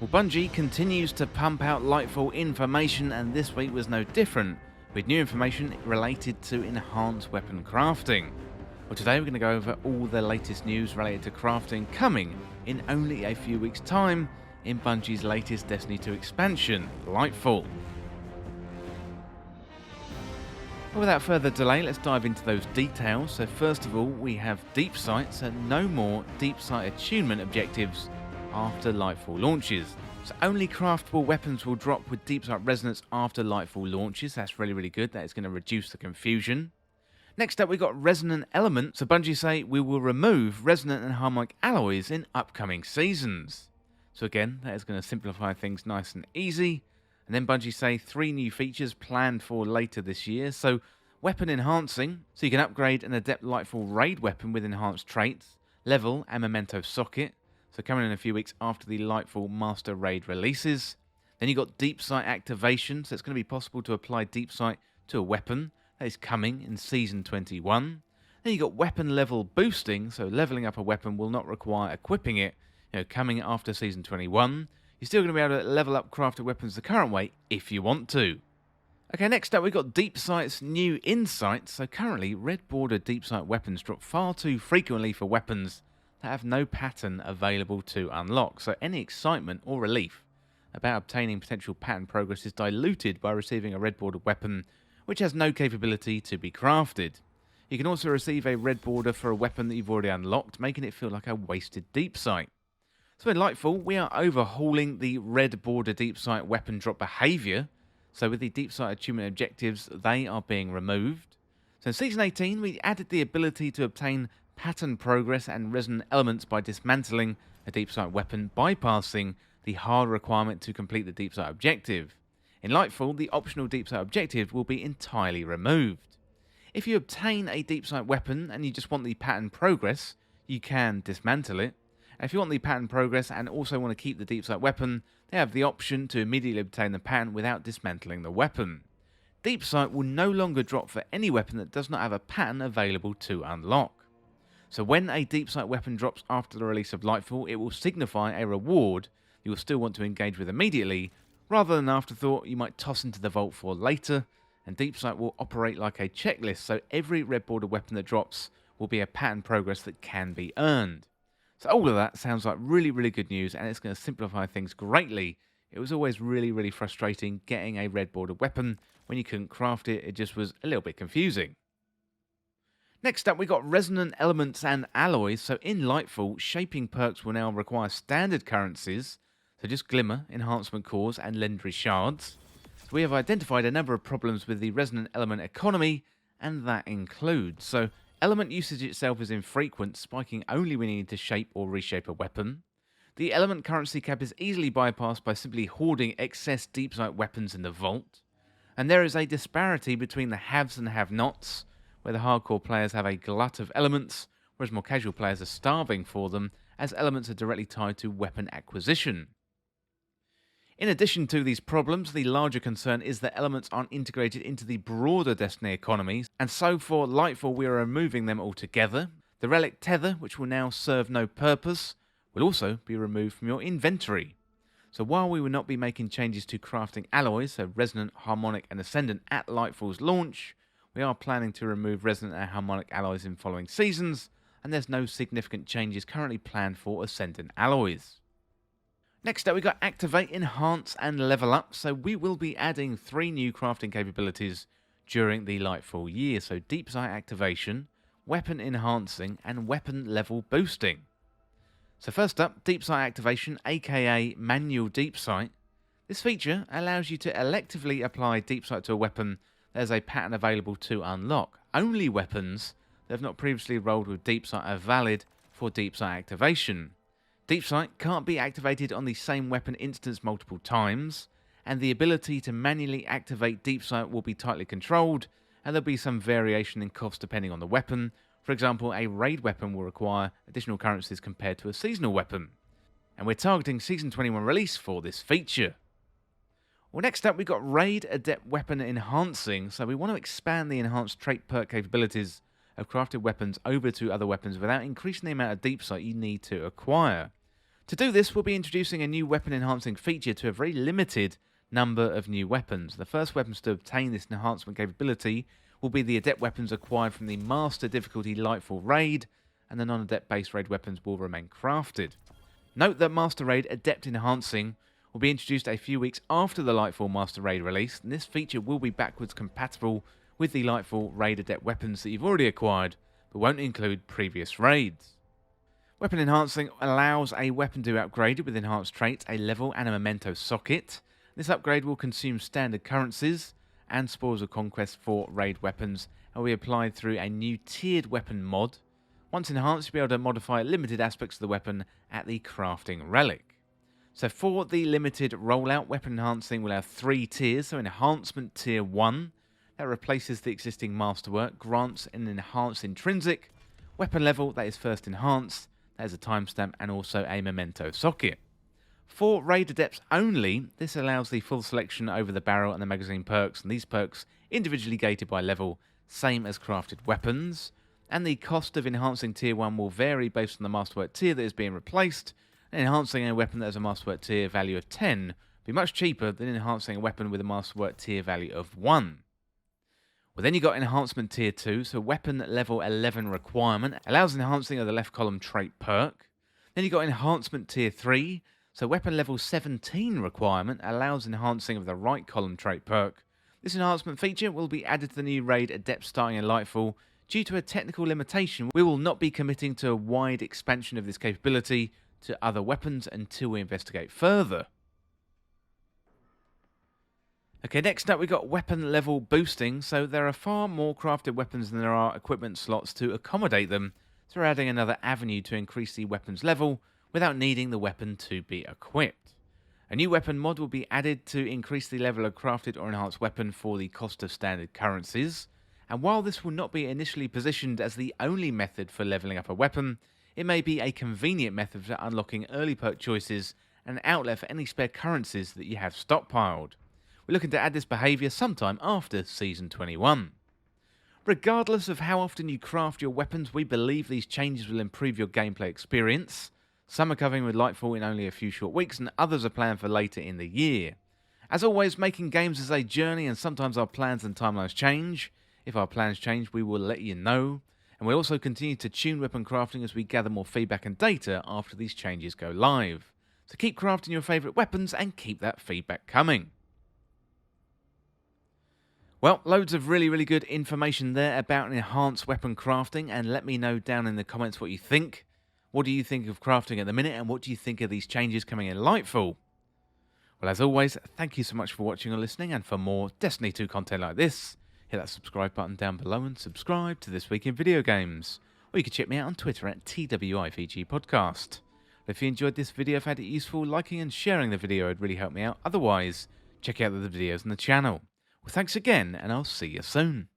Well, Bungie continues to pump out Lightfall information, and this week was no different, with new information related to enhanced weapon crafting. Well, today we're going to go over all the latest news related to crafting coming in only a few weeks' time in Bungie's latest Destiny 2 expansion, Lightfall. But without further delay, let's dive into those details. So first of all, we have deep sight, so no more deep sight attunement objectives after Lightfall launches. So only craftable weapons will drop with deep sight resonance after Lightfall launches. That's really good. That is going to reduce the confusion. Next up, we've got resonant elements. So Bungie say we will remove resonant and harmonic alloys in upcoming seasons. So again, that is going to simplify things nice and easy. And then Bungie say 3 new features planned for later this year. So weapon enhancing, so you can upgrade an Adept Lightfall raid weapon with enhanced traits, level and memento socket. So coming in a few weeks after the Lightfall Master Raid releases. Then you've got Deep Sight activation, so it's going to be possible to apply Deep Sight to a weapon. That is coming in Season 21. Then you've got weapon level boosting, so leveling up a weapon will not require equipping it, coming after Season 21. You're still going to be able to level up crafted weapons the current way if you want to. Okay, next up we've got Deep Sight's new insights. So currently, red border Deep Sight weapons drop far too frequently for weapons that have no pattern available to unlock. So any excitement or relief about obtaining potential pattern progress is diluted by receiving a red border weapon which has no capability to be crafted. You can also receive a red border for a weapon that you've already unlocked, making it feel like a wasted Deep Sight. So in Lightfall, we are overhauling the red border Deep Sight weapon drop behaviour. So with the Deep Sight attunement objectives, they are being removed. So in Season 18, we added the ability to obtain pattern progress and resonant elements by dismantling a Deep Sight weapon, bypassing the hard requirement to complete the Deep Sight objective. In Lightfall, the optional Deep Sight objective will be entirely removed. If you obtain a Deep Sight weapon and you just want the pattern progress, you can dismantle it. And if you want the pattern progress and also want to keep the Deep Sight weapon, they have the option to immediately obtain the pattern without dismantling the weapon. Deep Sight will no longer drop for any weapon that does not have a pattern available to unlock. So when a Deep Sight weapon drops after the release of Lightfall, it will signify a reward you will still want to engage with immediately, rather than an afterthought you might toss into the vault for later, and Deep Sight will operate like a checklist, so every red border weapon that drops will be a pattern progress that can be earned. So all of that sounds like really good news, and it's going to simplify things greatly. It was always really frustrating getting a red border weapon. When you couldn't craft it, it just was a little bit confusing. Next up, we got resonant elements and alloys. So in Lightfall, shaping perks will now require standard currencies, so just glimmer, enhancement cores, and legendary shards. So we have identified a number of problems with the resonant element economy, and that includes, so element usage itself is infrequent, spiking only when you need to shape or reshape a weapon. The element currency cap is easily bypassed by simply hoarding excess Deep Sight weapons in the vault. And there is a disparity between the haves and have-nots, where the hardcore players have a glut of elements, whereas more casual players are starving for them, as elements are directly tied to weapon acquisition. In addition to these problems, the larger concern is that elements aren't integrated into the broader Destiny economy, and so for Lightfall we are removing them altogether. The relic tether, which will now serve no purpose, will also be removed from your inventory. So while we will not be making changes to crafting alloys, so resonant, harmonic and ascendant at Lightfall's launch, we are planning to remove resonant and harmonic alloys in following seasons, and there's no significant changes currently planned for ascendant alloys. Next up, we got Activate, Enhance, and Level Up. So we will be adding 3 new crafting capabilities during the Lightfall year. So Deep Sight Activation, Weapon Enhancing, and Weapon Level Boosting. So first up, Deep Sight Activation, aka Manual Deep Sight. This feature allows you to electively apply Deep Sight to a weapon that has a pattern available to unlock. Only weapons that have not previously rolled with Deep Sight are valid for Deep Sight Activation. Deep Sight can't be activated on the same weapon instance multiple times, and the ability to manually activate Deep Sight will be tightly controlled, and there'll be some variation in cost depending on the weapon. For example, a raid weapon will require additional currencies compared to a seasonal weapon, and we're targeting Season 21 release for this feature. Well, next up, we've got Raid Adept Weapon Enhancing. So we want to expand the enhanced trait perk capabilities of crafted weapons over to other weapons without increasing the amount of Deep Sight you need to acquire. To do this, we'll be introducing a new weapon enhancing feature to a very limited number of new weapons. The first weapons to obtain this enhancement capability will be the adept weapons acquired from the Master Difficulty Lightfall raid, and the non-adept base raid weapons will remain crafted. Note that Master Raid Adept Enhancing will be introduced a few weeks after the Lightfall Master Raid release, and this feature will be backwards compatible with the Lightfall Raid Adept weapons that you've already acquired, but won't include previous raids. Weapon Enhancing allows a weapon to be upgraded with enhanced traits, a level and a memento socket. This upgrade will consume standard currencies and Spoils of Conquest for raid weapons, and will be applied through a new tiered weapon mod. Once enhanced, you'll be able to modify limited aspects of the weapon at the crafting relic. So for the limited rollout, Weapon Enhancing will have 3 tiers. So Enhancement Tier 1, that replaces the existing masterwork, grants an enhanced intrinsic, weapon level that is first enhanced, that is a timestamp, and also a memento socket. For raid adepts only, this allows the full selection over the barrel and the magazine perks, and these perks individually gated by level, same as crafted weapons. And the cost of enhancing tier 1 will vary based on the masterwork tier that is being replaced. And enhancing a weapon that has a masterwork tier value of 10 will be much cheaper than enhancing a weapon with a masterwork tier value of 1. Well, then you got enhancement tier 2, so weapon level 11 requirement allows enhancing of the left column trait perk. Then you got enhancement tier 3, so weapon level 17 requirement allows enhancing of the right column trait perk. This enhancement feature will be added to the new raid Adept starting in Lightfall. Due to a technical limitation, we will not be committing to a wide expansion of this capability to other weapons until we investigate further. Okay, next up we got weapon level boosting. So there are far more crafted weapons than there are equipment slots to accommodate them. So we're adding another avenue to increase the weapon's level without needing the weapon to be equipped. A new weapon mod will be added to increase the level of crafted or enhanced weapon for the cost of standard currencies. And while this will not be initially positioned as the only method for leveling up a weapon, it may be a convenient method for unlocking early perk choices and an outlet for any spare currencies that you have stockpiled. We're looking to add this behaviour sometime after Season 21. Regardless of how often you craft your weapons, we believe these changes will improve your gameplay experience. Some are covering with Lightfall in only a few short weeks, and others are planned for later in the year. As always, making games is a journey, and sometimes our plans and timelines change. If our plans change, we will let you know. And we'll also continue to tune weapon crafting as we gather more feedback and data after these changes go live. So keep crafting your favourite weapons and keep that feedback coming. Well, loads of really good information there about enhanced weapon crafting, and let me know down in the comments what you think. What do you think of crafting at the minute, and what do you think of these changes coming in Lightfall? Well, as always, thank you so much for watching or listening, and for more Destiny 2 content like this, hit that subscribe button down below and subscribe to This Week in Video Games. Or you can check me out on Twitter at TWIVG Podcast. If you enjoyed this video and found it useful, liking and sharing the video would really help me out. Otherwise, check out the other videos on the channel. Well, thanks again, and I'll see you soon.